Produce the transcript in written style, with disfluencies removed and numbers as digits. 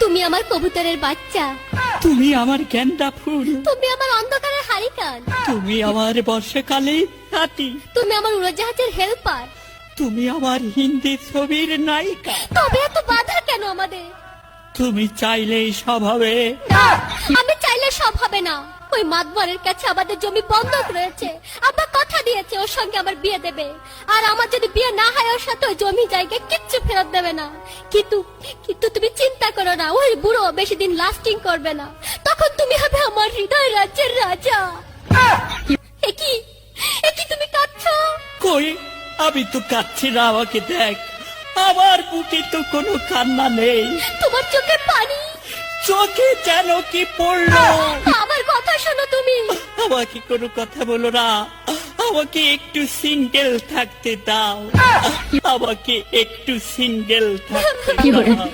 তুমি আমার কবুতরের বাচ্চা, তুমি আমার গেন্দা ফুল, তুমি আমার অন্ধকারের হারিকান, তুমি আমার বর্ষাকালে হাতি, তুমি আমার উড়োজাহাজের হেল্পার। তুমি আমার হিন্দি ছবির নায়িকা। তবে এত বাধা কেন আমাদের? তুমি চাইলেই সব হবে। না, আমি চাইলে সব হবে না। ওই মাতবরের কাছে আমাদের জমি বন্ধক রয়েছে। আব্বা কথা দিয়েছে ওর সঙ্গে আমার বিয়ে দেবে, আর আমার যদি বিয়ে না হয় ওর সাথে ওই জমি জায়গা কিচ্ছু ফেরত দেবে না। কিন্তু কিন্তু তুমি চিন্তা করো না, ওই বুড়ো বেশি দিন লাস্টিং করবে না। তখন তুমি হবে আমার হৃদয় রাজ্যের রাজা। একই একই তুমি কাঁদছো? কই, আমি তো কাঁদছি না, আমাকে দেখ। আমার বুকে তো কোনো কান্না নেই। তোমার চোখে পানি, চোখে যেন কি পড়লো। আমার কথা শোনো তুমি। আমাকে কোনো কথা বলো না, আমাকে একটু সিঙ্গেল থাকতে দাও, আমাকে একটু সিঙ্গেল থাকতে দাও।